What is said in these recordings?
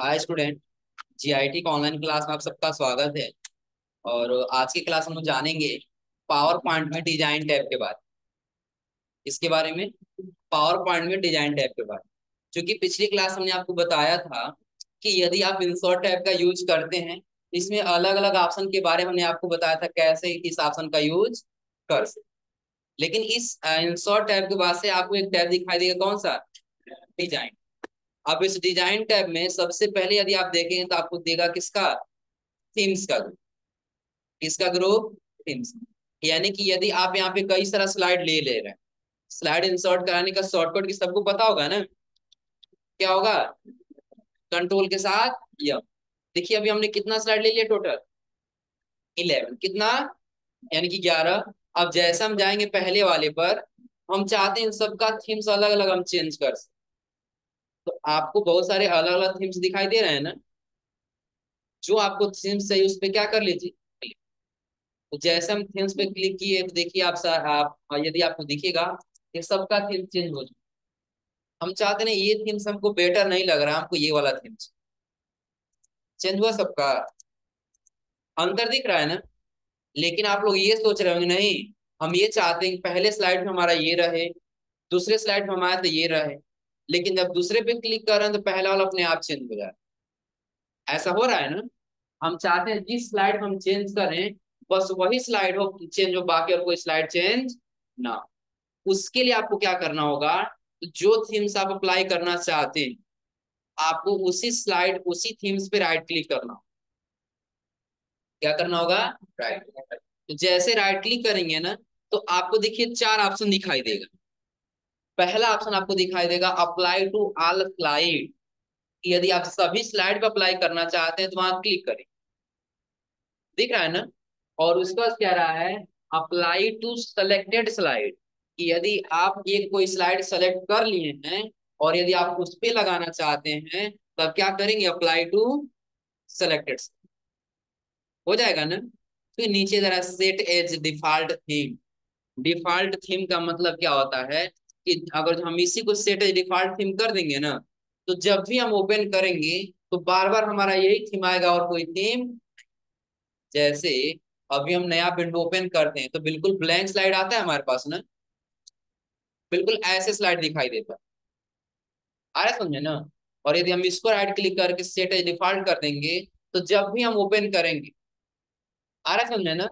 Hi student. GIT का online class में आप सबका स्वागत है। और आज की क्लास हम लोग जानेंगे पावर पॉइंट में डिजाइन टैब के बारे में। इसके बारे में पावर पॉइंट में डिजाइन टैब के बारे में, क्योंकि पिछली क्लास हमने आपको बताया था कि यदि आप इंसर्ट टैब का यूज करते हैं, इसमें अलग अलग ऑप्शन के बारे में हमने आपको बताया था कैसे इस ऑप्शन का यूज कर सकते। लेकिन इस इंसर्ट टैब के बाद से आपको एक टैब दिखाई देगा, कौन सा? डिजाइन। अब इस डिजाइन टैब में सबसे पहले यदि आप देखें तो आपको देगा किसका? थीम्स का ग्रुप। किसका ग्रुप? थीम्स। यानी कि यदि आप यहाँ पे कई सारा स्लाइड ले रहे हैं, स्लाइड इंसर्ट कराने का शॉर्टकट की सबको पता होगा ना? क्या होगा? कंट्रोल के साथ यम। देखिए अभी हमने कितना स्लाइड ले लिया टोटल? 11। कितना? यानी कि 11। अब जैसे हम जाएंगे पहले वाले पर, हम चाहते हैं इन सबका थीम्स अलग अलग हम चेंज कर सकते। तो आपको बहुत सारे अलग अलग थीम्स दिखाई दे रहे हैं ना? जो आपको थीम्स चाहिए उस पर क्या कर लीजिए। तो जैसे हम थीम्स पे क्लिक किए तो देखिए आप यदि आपको दिखेगा ये सबका थीम चेंज हो चुका। हम चाहते हैं ये थीम्स हमको बेटर नहीं लग रहा, हमको ये वाला थीम्स चेंज हुआ सबका। अंतर दिख रहा है ना? लेकिन आप लोग ये सोच रहे होंगे नहीं, हम ये चाहते हैं कि पहले स्लाइड में हमारा ये रहे, दूसरे स्लाइड में हमारा तो ये रहे। लेकिन जब दूसरे पे क्लिक कर रहे हैं तो पहला वाला अपने आप चेंज हो जाए। ऐसा हो रहा है ना? हम चाहते हैं जिस स्लाइड हम चेंज करें बस वही स्लाइड हो चेंज हो, बाकी और कोई स्लाइड चेंज ना हो। उसके लिए आपको क्या करना होगा? जो थीम्स आप अप्लाई करना चाहते हैं आपको उसी स्लाइड उसी थीम्स पे राइट क्लिक करना होगा। क्या करना होगा? राइट। तो जैसे राइट क्लिक करेंगे ना तो आपको देखिए चार ऑप्शन दिखाई देगा। पहला ऑप्शन आपको दिखाई देगा अप्लाई टू ऑल स्लाइड। यदि आप सभी स्लाइड पे अप्लाई करना चाहते हैं तो वहां क्लिक करें। दिख रहा है ना? और उसके बाद क्या रहा है? Apply to selected slide. कि यदि आप एक कोई स्लाइड सेलेक्ट कर लिए हैं और यदि आप उस पे लगाना चाहते हैं तब क्या करेंगे? Apply to selected. हो जाएगा ना? फिर नीचे जरा set as default theme. Default theme का मतलब क्या होता है कि अगर हम इसी को सेट एज डिफॉल्ट थीम कर देंगे ना तो जब भी हम ओपन करेंगे तो बार बार हमारा यही थीम आएगा और कोई थीम। जैसे अभी हम नया विंडो ओपन करते हैं तो बिल्कुल ब्लैंक स्लाइड आता है हमारे पास ना, बिल्कुल ऐसे स्लाइड दिखाई देता है। आ रहा है समझे ना? और यदि हम इसको राइट क्लिक करके सेट एज डिफॉल्ट कर देंगे तो जब भी हम ओपन करेंगे, आ रहा है समझे ना?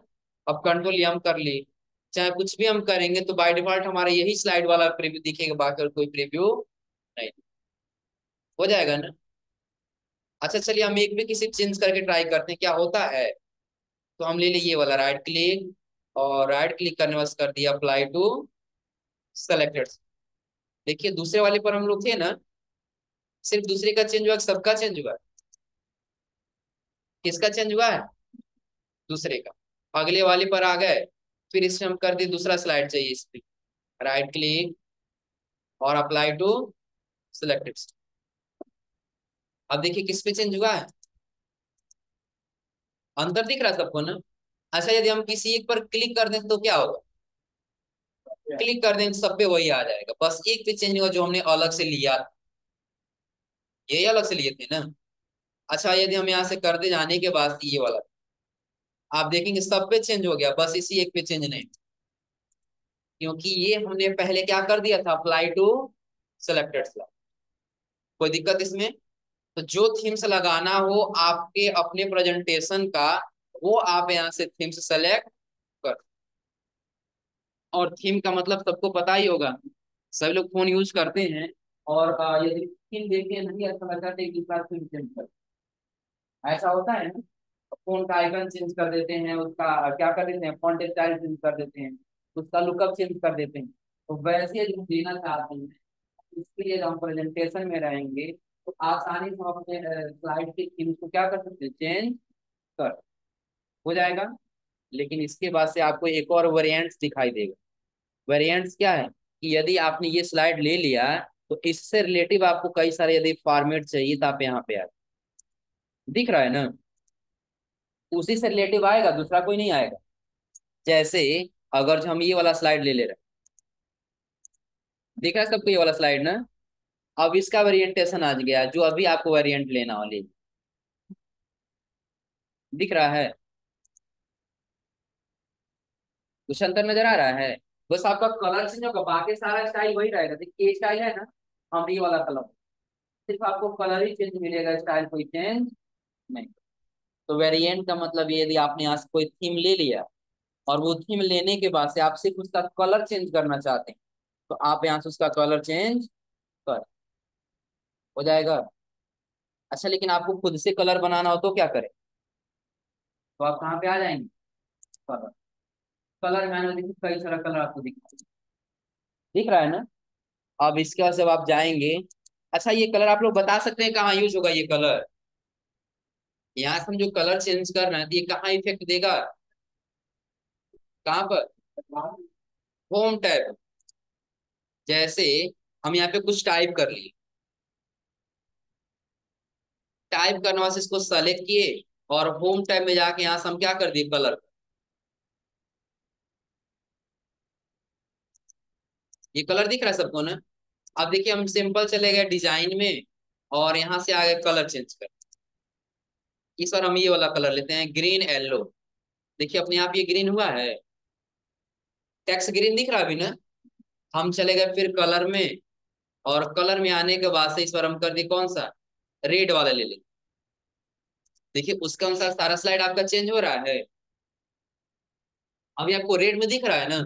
अब कंट्रोल यम कर ली, चाहे कुछ भी हम करेंगे तो बाय डिफॉल्ट हमारा यही स्लाइड वाला प्रीव्यू दिखेगा, बाकी और कोई प्रीव्यू नहीं। हो जाएगा ना? अच्छा चलिए हम एक भी किसी चेंज करके ट्राई करते हैं क्या होता है। तो हम ले लिए ये वाला राइट क्लिक, और राइट क्लिक करने बस कर दिया अप्लाई टू सेलेक्टेड। देखिए दूसरे वाले पर हम लोग थे ना, सिर्फ दूसरे का चेंज हुआ कि सबका चेंज हुआ? किसका चेंज हुआ है? दूसरे का। अगले वाले पर आ गए, फिर इसमें हम कर दिए दूसरा स्लाइड चाहिए इस पे, राइट क्लिक और अप्लाई टू सिलेक्टेड। अब देखिए किस पे चेंज हुआ है? अंतर दिख रहा है सबको ना? अच्छा यदि हम किसी एक पर क्लिक कर दें तो क्या होगा? क्लिक कर दें तो सब पे वही आ जाएगा, बस एक पे चेंज होगा जो हमने अलग से लिया। ये अलग से लिए थे ना? अच्छा यदि हम यहाँ से कर दे जाने के बाद ये वाला, आप देखेंगे सब पे चेंज हो गया, बस इसी एक पे चेंज नहीं। क्योंकि ये हमने पहले क्या कर दिया था? Apply to selected slide. कोई दिक्कत इसमें? तो जो थीम्स लगाना हो आपके अपने प्रेजेंटेशन का, वो आप यहाँ से थीम्स सेलेक्ट कर। और थीम का मतलब सबको पता ही होगा, सभी लोग फोन यूज करते हैं। और यदि थीम देखते हैं नहीं अच्छा लगता तो एक दूसरा थीम चेंज कर, ऐसा होता है ना? फोन का आइकन चेंज कर देते हैं, उसका क्या कर देते हैं, फॉन्ट स्टाइल चेंज कर देते हैं, उसका लुकअप चेंज कर देते हैं। तो वैसे यदि हम देना चाहते हैं इसके लिए हम प्रेजेंटेशन में रहेंगे तो आसानी से हम अपने स्लाइड की थीम को क्या कर सकते हैं? चेंज कर। हो जाएगा। लेकिन इसके बाद से आपको एक और वेरिएंट्स दिखाई देगा। वेरिएंट्स क्या है कि यदि आपने ये स्लाइड ले लिया तो इससे रिलेटिव आपको कई सारे यदि फॉर्मेट चाहिए तो आप यहाँ पे आ, दिख रहा है ना? उसी से रिलेटिव आएगा, दूसरा कोई नहीं आएगा। जैसे अगर जो हम ये वाला स्लाइड ले ले रहे हैं, दिख रहा है सबको ये वाला स्लाइड ना? अब इसका वेरिएंटेशन आ गया जो अभी आपको वेरिएंट लेना वाली, दिख रहा है? कुछ अंतर नजर आ रहा है? बस आपका कलर चेंज होगा, बाकी सारा स्टाइल वही रहेगा। देखिए ये स्टाइल है ना, हम ये वाला कलर, सिर्फ आपको कलर ही चेंज मिलेगा, स्टाइल कोई चेंज नहीं। तो वेरिएंट का मतलब ये, यदि आपने यहाँ से कोई थीम ले लिया और वो थीम लेने के बाद से आप सिर्फ उसका कलर चेंज करना चाहते हैं, तो आप यहाँ से उसका कलर चेंज कर, हो जाएगा। अच्छा, लेकिन आपको खुद से कलर बनाना हो तो क्या करें? तो आप कहाँ पे आ जाएंगे? कलर। कलर मैंने देखिए कई सारा कलर आपको दिख रहा है ना। अब इसके बाद जब आप जाएंगे, अच्छा ये कलर आप लोग बता सकते हैं कहाँ यूज होगा ये कलर? यहाँ से हम जो कलर चेंज कर रहे हैं तो ये कहाँ इफेक्ट देगा? कहाँ पर? Home tab. जैसे हम यहाँ पे कुछ टाइप कर लिए, टाइप करने वाले से इसको सेलेक्ट किए और होम टैब में जाके यहाँ से हम क्या कर दिए, कलर। ये कलर दिख रहा है सबको ना? अब देखिए हम सिंपल चले गए डिजाइन में और यहाँ से आगे कलर चेंज कर। इस बार हम ये वाला कलर लेते हैं, ग्रीन येलो। देखिए अपने आप ये ग्रीन हुआ है, टेक्स्ट ग्रीन दिख रहा है अभी ना। हम चले गए फिर कलर में, और कलर में आने के बाद से इस बार हम कर दिए कौन सा, रेड वाला ले लेंगे। देखिए उसके अनुसार सारा स्लाइड आपका चेंज हो रहा है। अभी आपको रेड में दिख रहा है ना।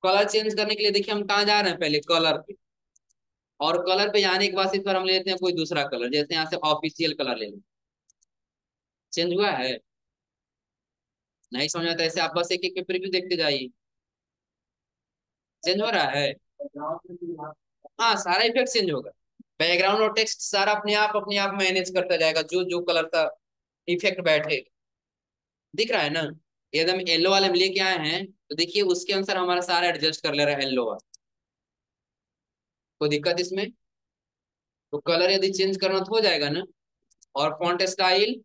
कलर चेंज करने के लिए देखिए हम कहाँ जा रहे हैं, पहले कलर पे, और कलर पे जाने के बाद इस बार हम ले लेते हैं कोई दूसरा कलर, जैसे यहाँ से ऑफिशियल कलर ले लेंगे। चेंज हुआ है? नहीं समझ आता ऐसे आप बस एक एक प्रीव्यू देखते जाइए। चेंज हो रहा है? हाँ सारा इफेक्ट चेंज होगा। बैकग्राउंड और टेक्स्ट सारा अपने आप मैनेज करता जाएगा, जो जो कलर का इफेक्ट बैठे। दिख रहा है ना? एकदम येलो वाले में लेके आए हैं तो देखिए उसके अनुसार हमारा सारा एडजस्ट कर ले रहा है येलो वाला। कोई दिक्कत इसमें? तो कलर यदि चेंज करना तो हो जाएगा ना। और फॉन्ट स्टाइल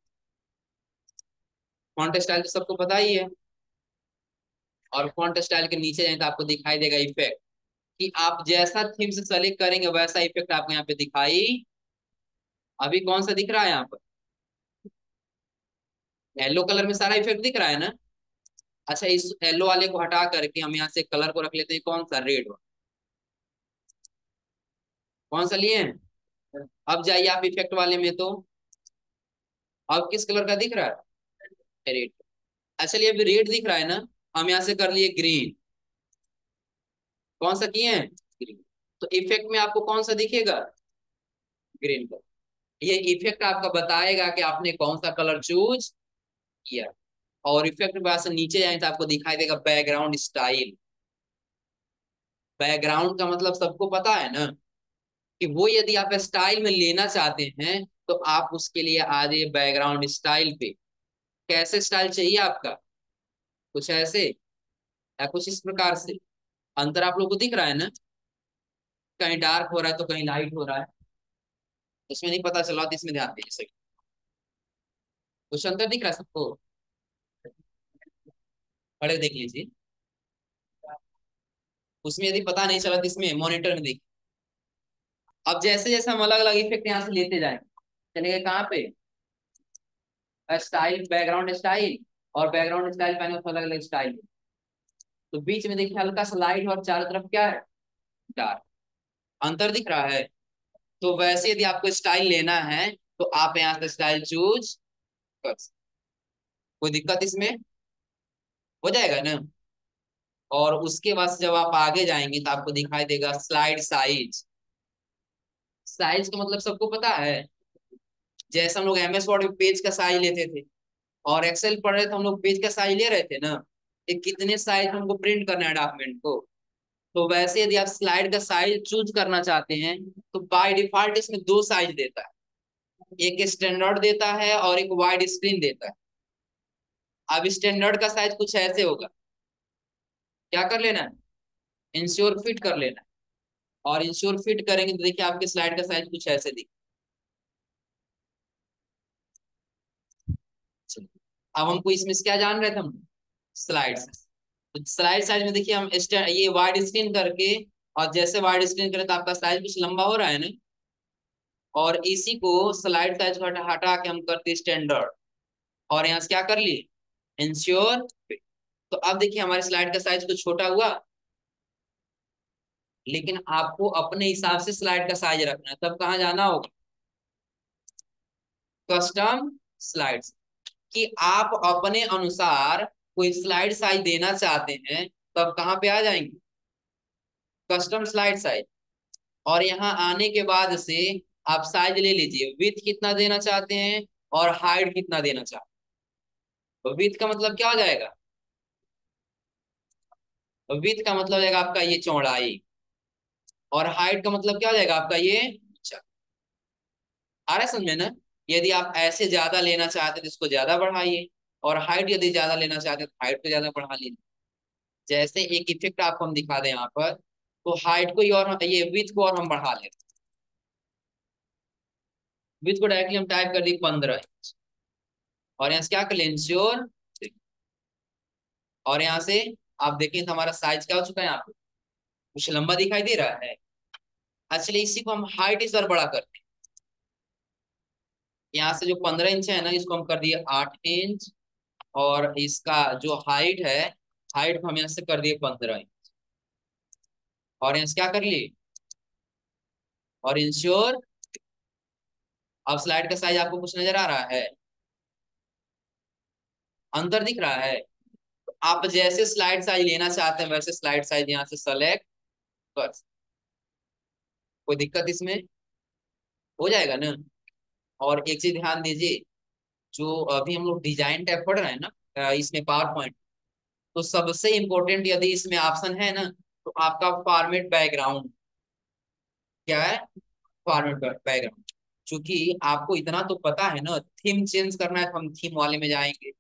तो सबको पता ही है। और फॉन्ट स्टाइल के नीचे जाए तो आपको दिखाई देगा इफेक्ट, कि आप जैसा थीम से सेलेक्ट करेंगे वैसा इफेक्ट आपको यहाँ पे दिखाई। अभी कौन सा दिख रहा है यहाँ पर? येलो कलर में सारा इफेक्ट दिख रहा है ना। अच्छा इस येलो वाले को हटा करके हम यहाँ से कलर को रख लेते हैं कौन सा, रेड। कौन सा लिए हैं? अब जाइए आप इफेक्ट वाले में, तो अब किस कलर का दिख रहा है, रेड। अच्छा चलिए अभी रेड दिख रहा है ना, हम यहाँ से कर लिए ग्रीन। कौन सा किए हैं, ग्रीन। तो इफेक्ट में आपको कौन सा दिखेगा, ग्रीन कलर। ये इफेक्ट आपका बताएगा कि आपने कौन सा कलर चूज किया। और इफेक्ट में से नीचे जाए तो आपको दिखाई देगा बैकग्राउंड स्टाइल। बैकग्राउंड का मतलब सबको पता है ना, कि वो यदि आप स्टाइल में लेना चाहते हैं तो आप उसके लिए आ जाइए बैकग्राउंड स्टाइल पे। कैसे स्टाइल चाहिए आपका, कुछ ऐसे या कुछ इस प्रकार से। अंतर आप लोग को दिख रहा है ना, कहीं डार्क हो रहा है तो कहीं लाइट हो रहा है। इसमें नहीं पता चला तो इसमें ध्यान दीजिए। कुछ अंतर दिख रहा है सबको? खड़े देख लीजिए। उसमें यदि पता नहीं चला तो इसमें मॉनिटर में देखिए। अब जैसे जैसे हम अलग अलग इफेक्ट यहाँ से लेते जाएंगे, चलेंगे कहाँ पे, स्टाइल, बैकग्राउंड स्टाइल। और बैकग्राउंड स्टाइल पहले उसमें अलग अलग स्टाइल। तो बीच में देखिए हल्का सा लाइट और चारों तरफ क्या है, डार्क। अंतर दिख रहा है? तो वैसे यदि आपको स्टाइल लेना है तो आप यहाँ से स्टाइल चूज कर सकते। कोई दिक्कत इसमें, हो जाएगा ना। और उसके बाद जब आप आगे जाएंगे तो आपको दिखाई देगा स्लाइड साइज। साइज का मतलब सबको पता है। जैसे हम लोग MS वर्ड में पेज का साइज लेते थे और एक्सेल पढ़ रहे थे, हम लोग पेज का साइज ले रहे थे ना, कि कितने साइज हमको प्रिंट करना है डॉक्यूमेंट को। तो वैसे यदि आप स्लाइड का साइज चूज करना चाहते हैं तो बाय डिफॉल्ट इसमें दो साइज देता है, एक स्टैंडर्ड देता है और एक वाइड स्क्रीन देता है। अब स्टैंडर्ड का साइज कुछ ऐसे होगा, क्या कर लेना है, इंश्योर फिट कर लेना है। और इंश्योर फिट करेंगे तो देखिए आपके स्लाइड का साइज कुछ ऐसे दिखे। चलिए, अब हमको इसमें से क्या जान रहे थे हम, स्लाइड साइज। तो स्लाइड साइज में देखिए हम ये वाइड स्क्रीन करके, और जैसे वाइड स्क्रीन करें तो आपका साइज कुछ लंबा हो रहा है ना। और इसी को स्लाइड साइज को हटा हटा के हम करते स्टैंडर्ड, और यहाँ से क्या कर लिए, इंश्योर। तो अब देखिए हमारे स्लाइड का साइज कुछ छोटा हुआ, लेकिन आपको अपने हिसाब से स्लाइड का साइज रखना है। तब कहाँ जाना होगा, कस्टम स्लाइड्स, कि आप अपने अनुसार कोई स्लाइड साइज देना चाहते हैं, तब कहाँ पे आ जाएंगे, कस्टम स्लाइड साइज। और यहाँ आने के बाद से आप साइज ले लीजिए, विड्थ कितना देना चाहते हैं और हाइट कितना देना चाहते हैं। तो विड्थ का मतलब क्या हो जाएगा, तो विड्थ का मतलब जाएगा आपका ये चौड़ाई, और हाइट का मतलब क्या हो जाएगा आपका ये ऊंचाई। आ रहा है समझ में ना। यदि आप ऐसे ज्यादा लेना चाहते हैं तो इसको ज्यादा बढ़ाइए, और हाइट यदि ज्यादा लेना चाहते हैं तो हाइट को ज्यादा बढ़ा लीजिए। जैसे एक इफेक्ट आपको हम दिखा दें यहाँ पर, तो हाइट को ही और ये विड्थ को और हम बढ़ा लेते हैं। विड्थ को डायरेक्टली हम टाइप कर दी 15 इंच, और यहाँ से क्या कर लें, इंश्योर। और यहाँ से आप देखें तो हमारा साइज क्या हो चुका है, यहाँ पे कुछ लंबा दिखाई दे रहा है। अच्छा, इसी को हम हाइट इस बार बड़ा करते हैं। यहाँ से जो 15 इंच है ना, इसको हम कर दिए 8 इंच, और इसका जो हाइट है, हाइट को हम यहाँ से कर दिए 15 इंच, और यहाँ से क्या कर लिए, और इंश्योर। अब स्लाइड का साइज आपको कुछ नजर आ रहा है, अंतर दिख रहा है। तो आप जैसे स्लाइड साइज लेना चाहते हैं वैसे स्लाइड साइज यहाँ से सेलेक्ट कर, कोई दिक्कत इसमें हो जाएगा ना। और एक चीज ध्यान दीजिए, जो अभी हम लोग डिजाइन टैब पढ़ रहे हैं ना, इसमें पावर पॉइंट, तो सबसे इंपॉर्टेंट यदि इसमें ऑप्शन है ना, तो आपका फॉर्मेट बैकग्राउंड। क्या है, फॉर्मेट बैकग्राउंड। क्योंकि आपको इतना तो पता है ना, थीम चेंज करना है तो हम थीम वाले में जाएंगे।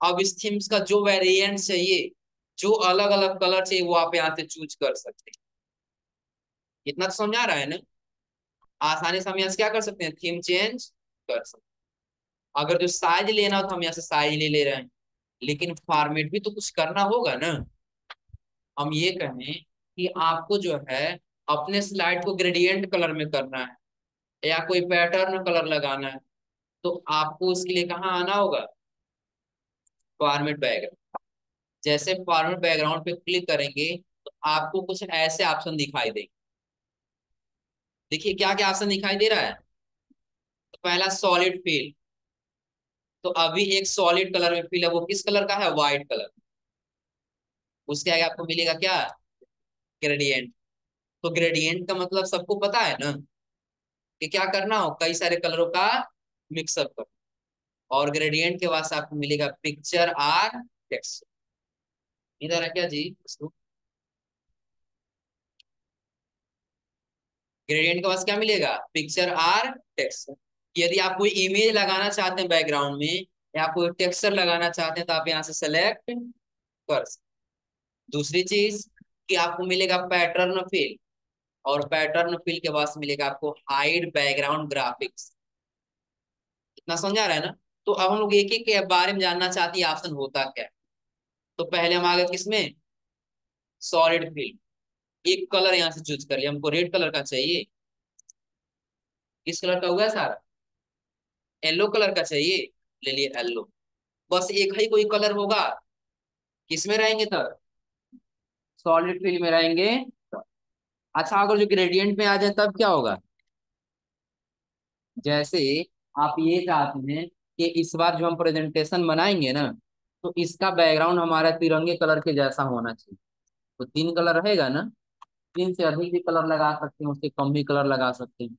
अब इस थीम्स का जो वेरिएंट चाहिए, जो अलग अलग कलर चाहिए, वो आप यहाँ से चूज कर सकते हैं। इतना तो समझ आ रहा है ना। आसानी से हम यहाँ से क्या कर सकते हैं, थीम चेंज कर सकते हैं। अगर जो साइज लेना हो तो हम यहाँ से साइज ले रहे हैं, लेकिन फॉर्मेट भी तो कुछ करना होगा ना। हम ये कहें कि आपको जो है अपने स्लाइड को ग्रेडियंट कलर में करना है, या कोई पैटर्न कलर लगाना है, तो आपको उसके लिए कहाँ आना होगा, फॉर्मेट बैकग्राउंड। जैसे फॉर्मेट बैकग्राउंड पे क्लिक करेंगे तो आपको कुछ ऐसे ऑप्शन दिखाई देंगे। देखिए क्या क्या ऑप्शन दिखाई दे रहा है। तो पहला सॉलिड फिल, तो अभी एक सॉलिड कलर में फिल है, वो किस कलर का है, व्हाइट कलर। उसके आगे आपको मिलेगा क्या, ग्रेडियंट। तो ग्रेडियंट का मतलब सबको पता है ना, कि क्या करना हो, कई सारे कलरों का मिक्सअप कर। और ग्रेडियंट के बाद से आपको मिलेगा पिक्चर आर टेक्स्ट। इधर है क्या जी, ग्रेडियंट के पास क्या मिलेगा, पिक्चर आर टेक्स्ट। यदि आप कोई इमेज लगाना चाहते हैं बैकग्राउंड में, या कोई टेक्सचर लगाना चाहते हैं, तो आप यहाँ से सेलेक्ट कर सकते हैं। दूसरी चीज कि आपको मिलेगा पैटर्न फिल, और पैटर्न फिल के बाद मिलेगा आपको हाइड बैकग्राउंड ग्राफिक्स। इतना समझा रहा है ना। तो अब हम लोग एक एक के बारे में जानना चाहते हैं ऑप्शन होता क्या है। तो पहले हम आगे किसमें, सॉलिड फिल। एक कलर यहाँ से चूज कर लिया, हमको रेड कलर का चाहिए। किस कलर का हुआ है सारा, येलो कलर का चाहिए, ले लिए येलो। बस एक ही कोई कलर होगा, किसमें रहेंगे तब, सॉलिड फिल में रहेंगे। अच्छा, अगर जो ग्रेडियंट में आ जाए तब क्या होगा, जैसे आप ये चाहते हैं कि इस बार जो हम प्रेजेंटेशन बनाएंगे ना, तो इसका बैकग्राउंड हमारा तिरंगे कलर के जैसा होना चाहिए। तो 3 कलर रहेगा ना, 3 से अधिक भी कलर लगा सकते हैं, उससे कम भी कलर लगा सकते हैं।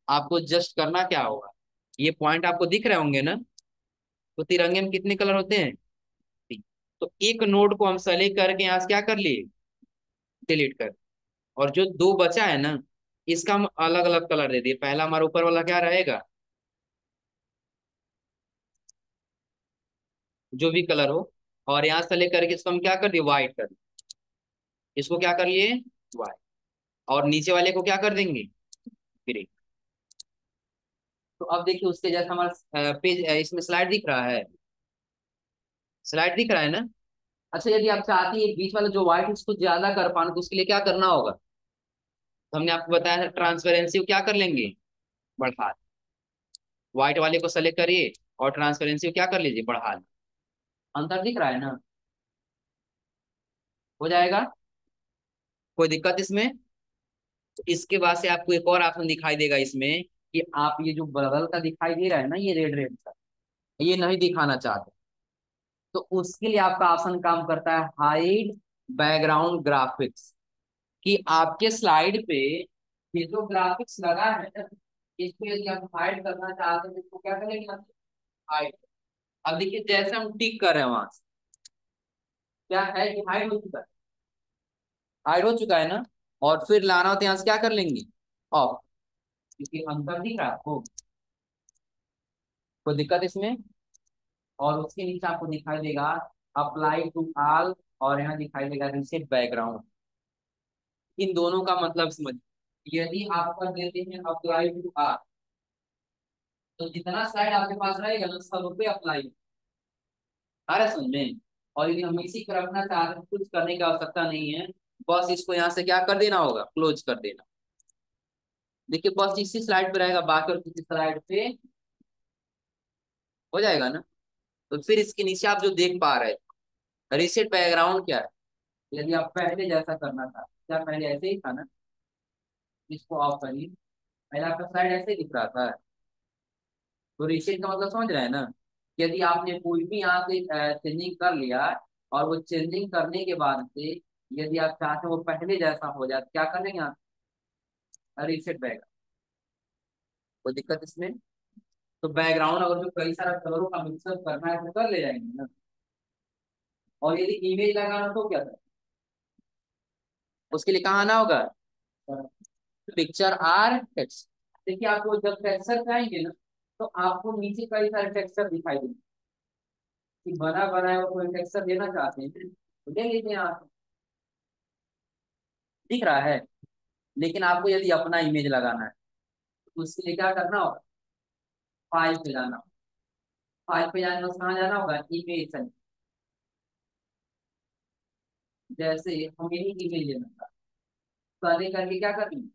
आपको जस्ट करना क्या होगा, ये पॉइंट आपको दिख रहे होंगे ना। तो तिरंगे में कितने कलर होते हैं, 3। तो एक नोड को हम सेलेक्ट करके यहाँ से क्या कर लिए, डिलीट कर। और जो 2 बचा है ना, इसका हम अलग अलग कलर दे दिए। पहला हमारा ऊपर वाला क्या रहेगा, जो भी कलर हो, और यहाँ से लेकर के इसको हम क्या कर दिए, व्हाइट कर दिए। इसको क्या कर लिए, व्हाइट। और नीचे वाले को क्या कर देंगे, ग्रे। तो अब देखिए उसके जैसा हमारा पेज, इसमें स्लाइड दिख रहा है, स्लाइड दिख रहा है ना। अच्छा, यदि आप चाहती है बीच वाला जो व्हाइट उसको ज्यादा कर पाना, तो उसके लिए क्या करना होगा, तो हमने आपको बताया था ट्रांसपेरेंसी को क्या कर लेंगे, बढ़ा। व्हाइट वाले को सेलेक्ट करिए और ट्रांसपेरेंसी को क्या कर लीजिए, बढ़ा लीजिए। अंतर दिख रहा है ना? हो जाएगा, कोई दिक्कत इसमें? तो इसके बाद से आपको एक और ऑप्शन दिखाई देगा इसमें कि आप ये जो बगल का दिखाई दे रहा है ना, ये रेड रेड सा, ये नहीं दिखाना चाहते, तो उसके लिए आपका ऑप्शन काम करता है हाइड बैकग्राउंड ग्राफिक्स। कि आपके स्लाइड पे ये जो ग्राफिक्स लगा है ना, इसको यदि आप हाइड करना चाहते हैं तो इसको क्या करेंगे आप? हाइड। अब देखिए जैसे हम टिक कर रहे हैं वहां से, क्या है कि हाइड हो चुका है, हाइड हो चुका है ना। और फिर लाना हो तो यहाँ से क्या कर लेंगे, ऑफ। क्योंकि अंतर दिख रहा है आपको, कोई दिक्कत इसमें? और उसके नीचे आपको दिखाई देगा अप्लाई टू ऑल, और यहाँ दिखाई देगा रिसेट बैकग्राउंड। इन दोनों का मतलब समझ, यदि आप कर देते हैं अप्लाई टू ऑल, तो जितना स्लाइड आपके पास रहेगा ना सब पे अप्लाई आ रहा है समझ में। और यदि हम इसी को रखना चाहते हैं, कुछ करने की आवश्यकता नहीं है, बस इसको यहाँ से क्या कर देना होगा, क्लोज कर देना। देखिए बस इसी स्लाइड पे रहेगा, बाकी और किसी स्लाइड पे हो जाएगा ना। तो फिर इसके नीचे आप जो देख पा रहे हैं रिसेट बैकग्राउंड क्या है, यदि आप पहले जैसा करना था, क्या पहले ऐसे ही था ना, इसको ऑफ करिए, पहले आपका स्लाइड ऐसे ही दिख रहा था। तो रीसेट का मतलब समझ रहे हैं ना? यदि आपने कोई भी यहाँ से चेंजिंग कर लिया, और वो चेंजिंग करने के बाद से यदि आप चाहते हो वो पहले जैसा हो जाए, तो क्या करेंगे आप, रीसेट बैक। कोई दिक्कत इसमें? तो बैकग्राउंड अगर जो कई सारा कलरों का मिक्सअप करना है तो कर ले जाएंगे ना। और यदि इमेज लगाना तो क्या करें, उसके लिए कहाँ आना होगा, पिक्चर आर टेक्स्ट। देखिए आपको जब टेक्सचर चाहेंगे ना, तो आपको नीचे कई सारे टेक्सचर दिखाई देंगे, कि बना बनाया हुआ कोई टेक्सचर देना चाहते हैं तो ले लीजिए आप, दिख रहा है। लेकिन आपको यदि अपना इमेज लगाना है तो उसके लिए क्या करना होगा, फाइल पे जाना होगा। फाइल पे जाने में कहाँ जाना होगा, इमेज सेलेक्ट। जैसे हम यही इमेज लेना था, तो आगे करके क्या करेंगे,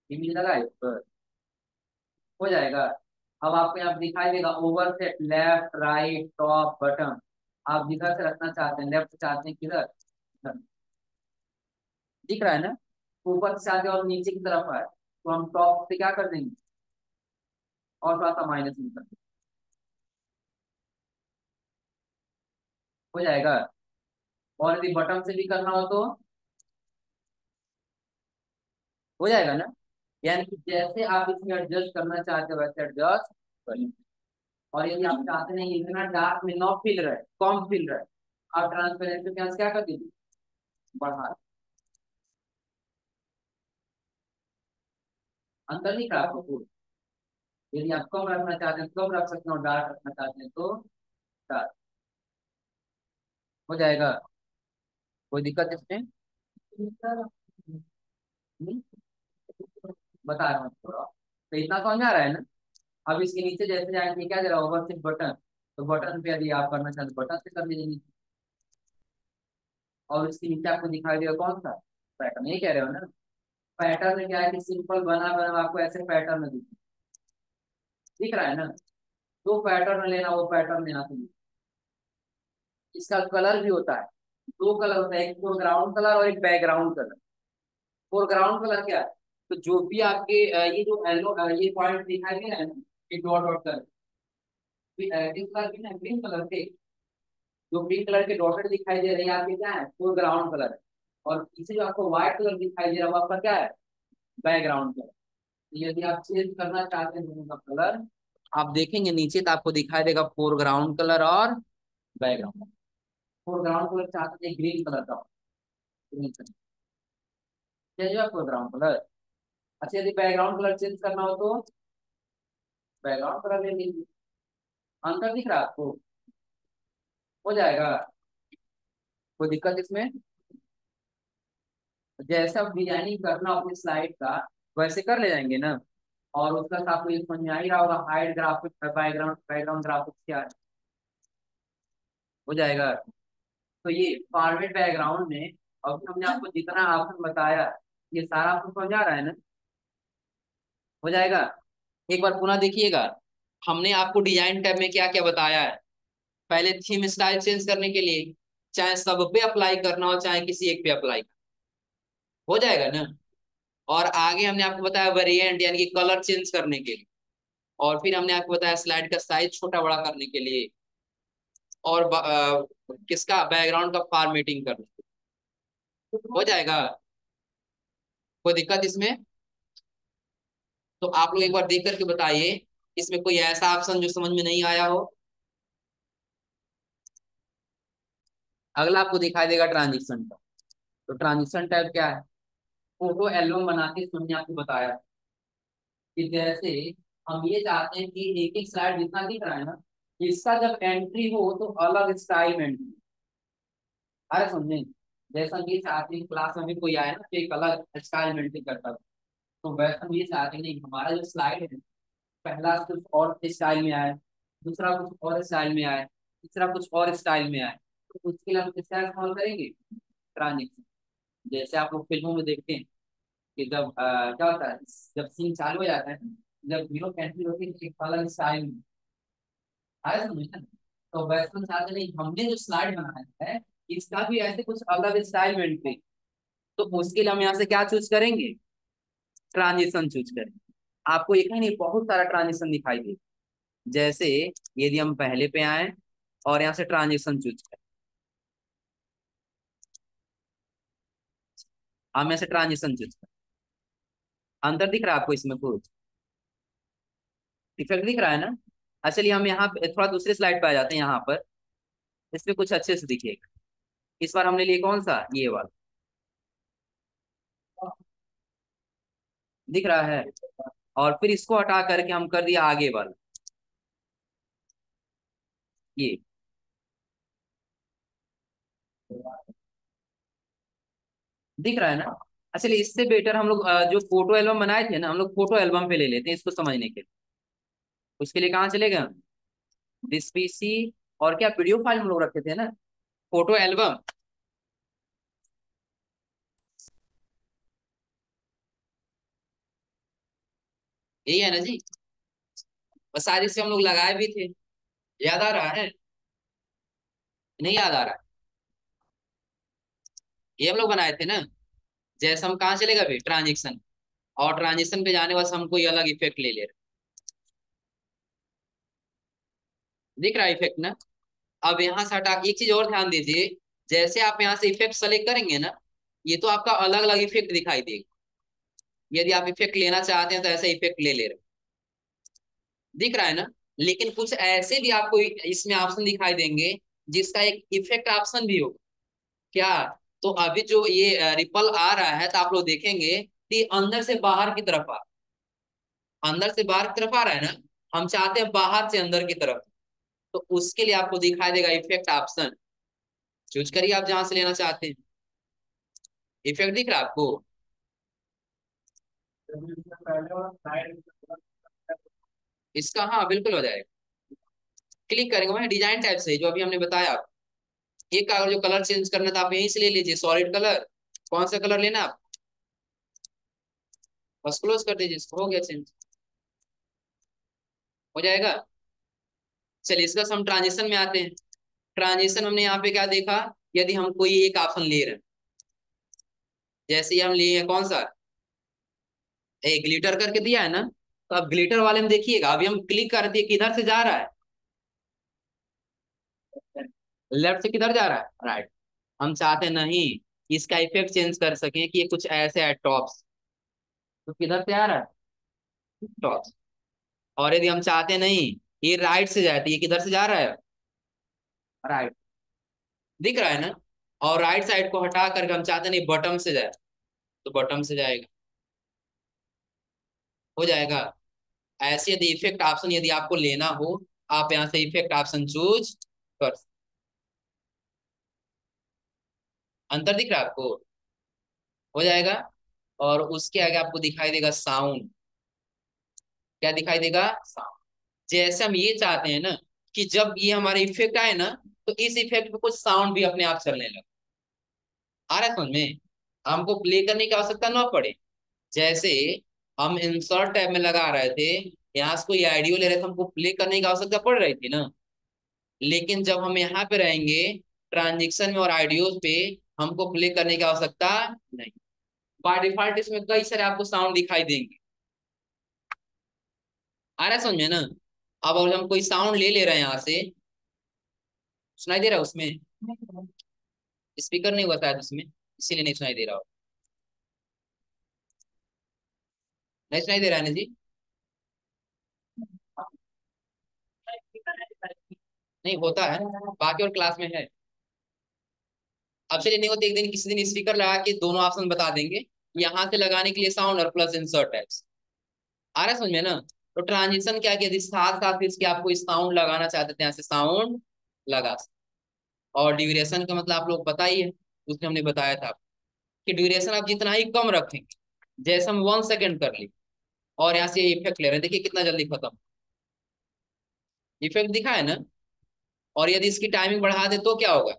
इमेज लगाए तो हो जाएगा। अब आपको यहाँ दिखाई देगा over set left right top button. आप जिधर से रखना चाहते हैं, लेफ्ट चाहते हैं किधर, इधर। दिख रहा है ना? ऊपर से आगे और नीचे की तरफ है, तो हम टॉप से क्या कर देंगे, और थोड़ा सा माइनस में कर देंगे, हो जाएगा। और यदि बटन से भी करना हो तो हो जाएगा ना। यानी कि जैसे आप इसमें एडजस्ट करना चाहते हो वैसे एडजस्ट करिए। और यदि आप चाहते नहीं इतना डार्क में ना फील रहे, कम फील रहे, आप ट्रांसपेरेंसी क्या क्या कर दीजिए, बढ़ा। अंतर नहीं खराब आपको। यदि आप कम रखना चाहते हैं तो कम रख सकते हैं, और डार्क रखना चाहते हैं तो डार्क, हो जाएगा। कोई दिक्कत इसमें? हम्म, बता रहा हूँ थोड़ा, तो इतना समझ में आ रहा है ना? अब इसके नीचे जैसे जाएंगे क्या दे रहा होगा, सिर्फ बटन। तो बटन पे यदि आप करना चाहते हैं बटन से कर लीजिए। और इसके नीचे आपको दिखाई देगा कौन सा पैटर्न, ये कह रहे हो ना? पैटर्न में क्या है कि सिंपल बना बना आपको ऐसे पैटर्न दिख रहा है ना। दो पैटर्न लेना, वो पैटर्न लेना चाहिए। इसका कलर भी होता है, दो कलर होता है, एक फोरग्राउंड कलर और एक बैकग्राउंड कलर। फोरग्राउंड कलर क्या है, तो जो भी आपके ये जो येलो ये पॉइंट दिखाई दे रहा है ना, ये डॉट डॉट कलर, इस कलर की ना ग्रीन कलर के, जो ग्रीन कलर के डॉटेड दिखाई दे रहे हैं आपके क्या है, फोरग्राउंड कलर है। और पीछे जो आपको व्हाइट कलर दिखाई दे रहा है वो आपका क्या है, बैकग्राउंड कलर। यदि आप चेंज करना चाहते हैं दोनों का कलर, आप देखेंगे नीचे तो आपको दिखाई देगा फोरग्राउंड कलर और बैकग्राउंड। फोरग्राउंड कलर चाहते हैं ग्रीन कलर का, ग्रीन कलर चेंज हुआ फोरग्राउंड कलर। अच्छा यदि बैकग्राउंड कलर चेंज करना हो तो बैकग्राउंड कलर ले लीजिए। अंतर दिख रहा है आपको, हो जाएगा। कोई दिक्कत इसमें? जैसा डिजाइनिंग करना हो अपनी स्लाइड का, वैसे कर ले जाएंगे ना। और उसका तो आपको ये समझ में आ ही रहा होगा, hide graphic background, background graphics क्या है, हो जाएगा। तो ये फॉरवर्ड बैकग्राउंड में अब हमने आपको जितना ऑप्शन बताया, ये सारा आपको समझ आ रहा है ना? हो जाएगा। एक बार पुनः देखिएगा, हमने आपको डिजाइन टैब में क्या क्या बताया है। पहले थीम स्टाइल चेंज करने के लिए, चाहे सब पे अप्लाई करना हो चाहे किसी एक पे अप्लाई, हो जाएगा ना। और आगे हमने आपको बताया वेरिएंट यानी कि कलर चेंज करने के लिए, और फिर हमने आपको बताया स्लाइड का साइज छोटा बड़ा करने के लिए, और किसका बैकग्राउंड का फॉर्मेटिंग करने के लिए। हो जाएगा, कोई दिक्कत इसमें? तो आप लोग एक बार देख करके बताइए, इसमें कोई ऐसा ऑप्शन जो समझ में नहीं आया हो। अगला आपको दिखाई देगा ट्रांजिशन का। तो ट्रांजिशन टैब क्या है? फोटो एल्बम बनाते समय हमने आपको बताया कि जैसे हम ये चाहते हैं कि एक एक स्लाइड जितना दिख रहा है ना, इसका जब एंट्री हो तो अलग स्टाइल में entry। अरे समझे, जैसा हम ये चाहते हैं क्लास में भी कोई आए ना तो एक अलग स्टाइल में entry करता है, तो वैसा हम ये चाहते हैं नहीं, हमारा जो स्लाइड है पहला कुछ और स्टाइल में आए, दूसरा कुछ और स्टाइल में आए, तीसरा कुछ और स्टाइल में आए। तो उसके लिए हम किसका इस्तेमाल करेंगे? ट्रांजिशन। जैसे आप लोग फिल्मों में देखते हैं कि जब क्या होता है, जब सीन चालू हो जाता है, जब हीरो एंट्री होती है तो एक अलग स्टाइल में आया, समझ ना। तो वैसे हम चाहते नहीं, हमने जो स्लाइड बनाया है इसका भी ऐसे कुछ अलग स्टाइल में एंट्री, तो उसके लिए हम यहाँ से क्या चूज करेंगे? ट्रांजिशन चूज करेंगे। आपको एक नहीं बहुत सारा ट्रांजिशन दिखाई दे। जैसे यदि हम पहले पे आए और यहाँ से ट्रांजिशन चूज करें, हम यहाँ से ट्रांजिशन चूज करें, अंतर दिख रहा है आपको इसमें? कुछ इफेक्ट दिख रहा है ना? चलिए हम यहाँ पे थोड़ा दूसरे स्लाइड पे आ जाते हैं। यहाँ पर इसमें कुछ अच्छे से दिखेगा। इस बार हमने लिए कौन सा, ये वाला दिख रहा है, और फिर इसको हटा करके हम कर दिया आगे वाला, ये दिख रहा है ना? चलिए इससे बेटर हम लोग जो फोटो एल्बम बनाए थे ना, हम लोग फोटो एल्बम पे ले लेते हैं इसको समझने के लिए। उसके लिए कहाँ चले गए? दिस पीसी, और क्या वीडियो फाइल हम लोग रखे थे ना, फोटो एल्बम। यही है ना जी? बस सारी से हम लोग लगाए भी थे, याद आ रहा है? नहीं याद आ रहा है? ये हम लोग बनाए थे ना। जैसे हम कहाँ चलेगा भाई, ट्रांजिशन, और ट्रांजिशन पे जाने बस हम कोई अलग इफेक्ट ले ले रहे। दिख रहा है इफेक्ट ना? अब यहाँ से हटा एक चीज और ध्यान दीजिए, जैसे आप यहाँ से इफेक्ट सेलेक्ट करेंगे ना, ये तो आपका अलग अलग इफेक्ट दिखाई देगा। यदि आप इफेक्ट लेना चाहते हैं तो ऐसे इफेक्ट ले ले रहे, दिख रहा है ना? लेकिन कुछ ऐसे भी आपको इसमें ऑप्शन दिखाई देंगे जिसका एक इफेक्ट ऑप्शन भी होगा। क्या? तो अभी जो ये रिपल आ रहा है तो आप लोग देखेंगे कि अंदर से बाहर की तरफ अंदर से बाहर की तरफ आ रहा है ना, हम चाहते हैं बाहर से अंदर की तरफ। तो उसके लिए आपको दिखाई देगा इफेक्ट ऑप्शन, चूज करिए आप जहां से लेना चाहते हैं। इफेक्ट दिख रहा है आपको? इसका हाँ बिल्कुल हो जाएगा। क्लिक करेंगे वही डिजाइन टाइप से जो अभी हमने बताया। एक का अगर जो कलर चेंज करना था आप यहीं से ले लीजिए, सॉलिड कलर। कौन सा कलर लेना आप, बस क्लोज कर दीजिए इसको, हो गया चेंज, हो जाएगा। चलिए इसका हम ट्रांजिशन में आते हैं। ट्रांजिशन हमने यहाँ पे क्या देखा, यदि हम कोई एक ऑप्शन ले रहे हैं, जैसे ही हम लिए हैं कौन सा, एक ग्लिटर करके दिया है ना, तो अब ग्लिटर वाले में देखिएगा अभी हम क्लिक कर दिए किधर से जा रहा है, लेफ्ट से किधर जा रहा है, राइट। हम चाहते नहीं इसका इफेक्ट चेंज कर सकें कि ये कुछ ऐसे है टॉप्स, तो किधर से आ रहा है, टॉप्स। और यदि हम चाहते नहीं ये राइट से जाए तो ये किधर से जा रहा है, राइट, दिख रहा है ना? और राइट साइड को हटा करके हम चाहते नहीं बॉटम से जाए, तो बॉटम से जाएगा, हो जाएगा। ऐसे यदि इफेक्ट ऑप्शन यदि आपको लेना हो, आप यहाँ से इफेक्ट ऑप्शन चूज कर, अंतर दिख रहा है आपको? हो जाएगा। और उसके आगे आपको दिखाई देगा साउंड, क्या दिखाई देगा, साउंड। जैसे हम ये चाहते हैं ना कि जब ये हमारे इफेक्ट आए ना, तो इस इफेक्ट पे कुछ साउंड भी अपने आप चलने लगे। आ रहा है समझ में? हमको प्ले करने की आवश्यकता ना पड़े। जैसे हम इंसर्ट टैब में लगा रहे थे, यहाँ से कोई आइडियो ले रहे थे, हमको प्ले करने की आवश्यकता पड़ रही थी ना। लेकिन जब हम यहाँ पे रहेंगे ट्रांजेक्शन में और आइडियोज पे, हमको प्ले करने की आवश्यकता नहीं। बाय डिफॉल्ट इसमें कई सारे आपको साउंड दिखाई देंगे। आ रहा है समझ में ना। अब अगर हम कोई साउंड ले ले रहे हैं यहाँ से, सुनाई दे रहा है उसमें? स्पीकर नहीं हुआ शायद उसमें, इसीलिए नहीं सुनाई दे रहा हो। नहीं सुनाई दे रहा है ना जी? नहीं होता है, बाकी और क्लास में है। अब चलिए नहीं होते, एक दिन किसी दिन स्पीकर लगा के दोनों ऑप्शन बता देंगे, यहाँ से लगाने के लिए साउंड और प्लस इंसर्ट टैग्स। आ रहा है समझ में ना। तो ट्रांजिशन क्या किया, साथ साथ इसके आपको साउंड लगाना चाहते थे, यहाँ से साउंड लगा सकते। और ड्यूरेशन का मतलब आप लोग पता ही है, उसने हमने बताया था कि ड्यूरेशन आप जितना ही कम रखेंगे, जैसे हम 1 सेकेंड कर ली और यहाँ से इफेक्ट ले रहे हैं, देखिए कितना जल्दी खत्म। इफेक्ट दिखा है ना। और यदि इसकी टाइमिंग बढ़ा दे तो क्या होगा?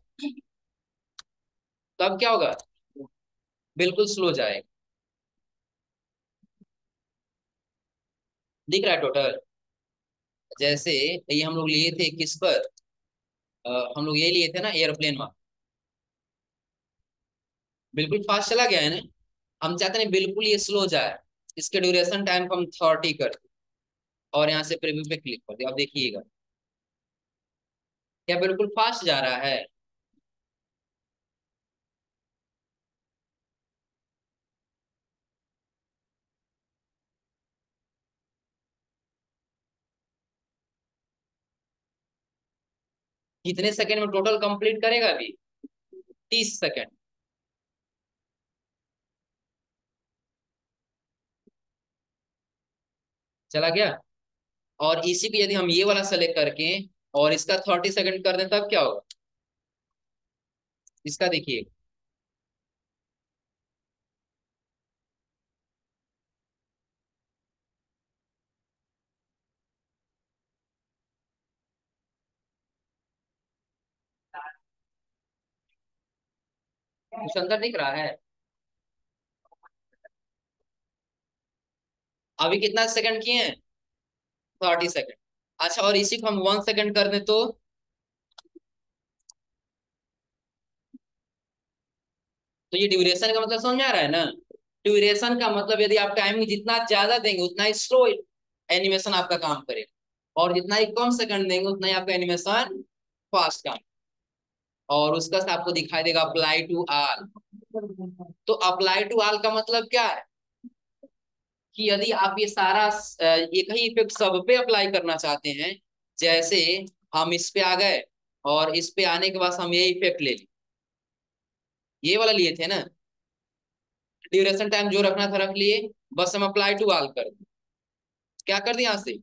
तब क्या होगा? बिल्कुल स्लो जाएगा। दिख रहा है टोटल? जैसे ये हम लोग लिए थे किस पर, हम लोग ये लिए थे ना एयरप्लेन में। बिल्कुल फास्ट चला गया है ना। हम चाहते हैं बिल्कुल ये स्लो जाए, इसके ड्यूरेशन टाइम को हम 30 कर दें और यहाँ से प्रीव्यू पे क्लिक कर दिया। अब देखिएगा क्या बिल्कुल फास्ट जा रहा है। कितने सेकंड में टोटल कंप्लीट करेगा अभी? 30 सेकंड। चला गया। और इसी को यदि हम ये वाला सेलेक्ट करके और इसका 30 सेकंड कर दें तब क्या होगा? इसका देखिए, कुछ अंदर दिख रहा है? अभी कितना सेकंड किए हैं? 30 सेकंड। अच्छा, और इसी को हम 1 सेकंड कर दें तो ये ड्यूरेशन का मतलब समझ में आ रहा है ना। ड्यूरेशन का मतलब यदि आप टाइमिंग जितना ज्यादा देंगे उतना ही स्लो एनिमेशन आपका काम करेगा, और जितना ही कम सेकंड देंगे उतना ही आपका एनिमेशन फास्ट काम। और उसका से आपको दिखाई देगा अप्लाई टू ऑल। तो अप्लाई टू ऑल का मतलब क्या है कि यदि आप ये सारा एक ही इफेक्ट सब पे अप्लाई करना चाहते हैं, जैसे हम इस पे आ गए और इस पे आने के बाद हम ये इफेक्ट ले लिए, ये वाला लिए थे ना, ड्यूरेशन टाइम जो रखना था रख लिए, बस हम अप्लाई टू ऑल कर दिए। क्या कर दिया यहाँ से?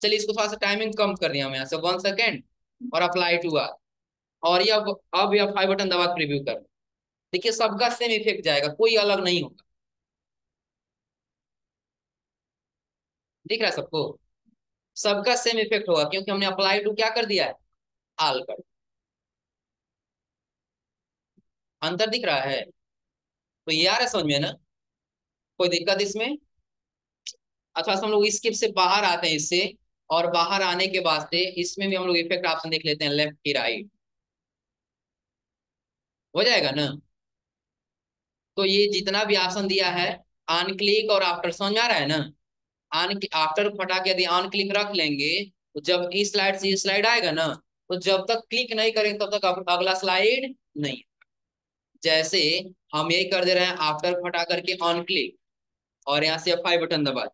चलिए इसको थोड़ा सा टाइमिंग कम कर दिया हम यहाँ से 1 सेकेंड और अप्लाई टू ऑल। और ये अब यह 5 बटन दबा प्रीव्यू कर। देखिए सबका सेम इफेक्ट जाएगा, कोई अलग नहीं होगा। दिख रहा है सबको? सबका सेम इफेक्ट होगा क्योंकि हमने अप्लाई टू क्या कर दिया है, ऑल कर। अंतर दिख रहा है? तो ये आ रहा है समझ में ना। कोई दिक्कत इसमें? अच्छा हम लोग स्किप से बाहर आते हैं इससे, और बाहर आने के बाद से इसमें भी हम लोग इफेक्ट ऑप्शन देख लेते हैं, लेफ्ट की राइट। हो जाएगा ना। तो ये जितना भी ऑप्शन दिया है, ऑन क्लिक और आफ्टर, समझ में आ रहा है ना। ऑन आफ्टर फटा के यदि ऑन क्लिक रख लेंगे, तो जब इस स्लाइड से इस स्लाइड आएगा ना, तो जब तक क्लिक नहीं करेंगे तब तक अगला स्लाइड नहीं। जैसे हम यही कर दे रहे हैं, आफ्टर फटा करके ऑन क्लिक और यहाँ से F5 बटन दबा,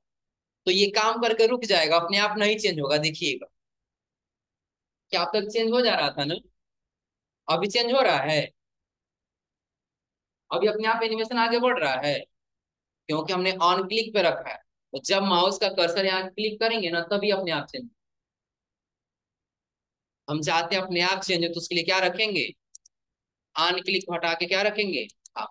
तो ये काम करके रुक जाएगा, अपने आप नहीं चेंज होगा। देखिएगा क्या अब तक चेंज हो जा रहा था ना, अभी चेंज हो रहा है। अभी अपने आप एनिमेशन आगे बढ़ रहा है क्योंकि हमने ऑन क्लिक पे रखा है। तो जब माउस का कर्सर यहाँ क्लिक करेंगे ना तभी अपने आप चेंज। हम चाहते हैं अपने आप चेंज हो, तो उसके लिए क्या रखेंगे, ऑन क्लिक हटा के क्या रखेंगे, हाँ,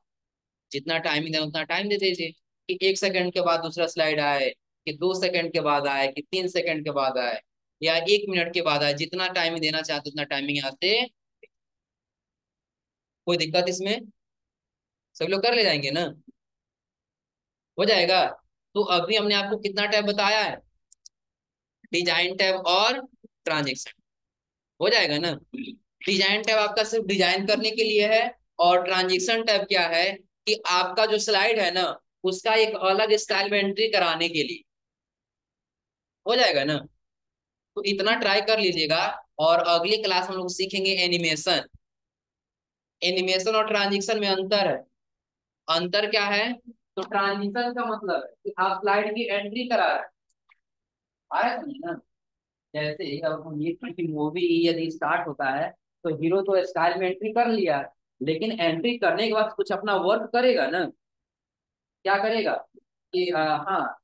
जितना टाइमिंग है उतना टाइम दे दीजिए, कि 1 सेकंड के बाद दूसरा स्लाइड आए, कि 2 सेकंड के बाद आए, कि 3 सेकंड के बाद आए, या 1 मिनट के बाद आए, जितना टाइमिंग देना चाहते उतना टाइमिंग यहाँ से। कोई दिक्कत इसमें? सब लोग कर ले जाएंगे ना? हो जाएगा। तो अभी हमने आपको कितना टैब बताया है, डिजाइन टैब और ट्रांजेक्शन। हो जाएगा ना। डिजाइन टैब आपका सिर्फ डिजाइन करने के लिए है, और ट्रांजेक्शन टैब क्या है कि आपका जो स्लाइड है ना, उसका एक अलग स्टाइल में एंट्री कराने के लिए। हो जाएगा ना। तो इतना ट्राई कर लीजिएगा। और अगली क्लास हम लोग सीखेंगे एनिमेशन। एनिमेशन और ट्रांजिशन में अंतर है। अंतर क्या है? तो ट्रांजिशन का मतलब है कि आप स्लाइड की एंट्री करा रहे हैं। आया समझ ना। जैसे अब हम ये कि मूवी यदि स्टार्ट होता है, तो हीरो तो स्टाइल में एंट्री कर लिया, लेकिन एंट्री करने के बाद कुछ अपना वर्क करेगा ना। क्या करेगा कि हाँ,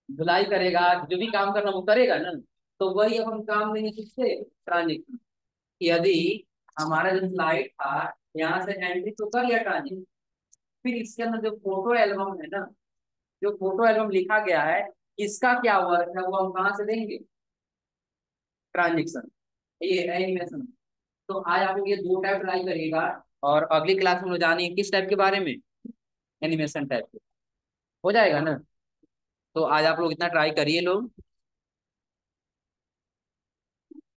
धुलाई करेगा, जो भी काम करना वो करेगा ना। तो वही अब हम काम देंगे किससे, ट्रांजिशन। यदि हमारा जो स्लाइड था, यहाँ से एंट्री तो कर लिया ट्रांजिशन, फिर इसके अंदर जो फोटो एल्बम है ना, जो फोटो एल्बम लिखा गया है, इसका क्या वर्क है वो हम कहाँ से देंगे, ट्रांजेक्शन, ये एनिमेशन। तो आज आप लोग ये दो टाइप ट्राई करिएगा, और अगली क्लास में जानिए किस टाइप के बारे में, एनिमेशन टाइप के। हो जाएगा ना। तो आज आप लोग इतना ट्राई करिए लोग।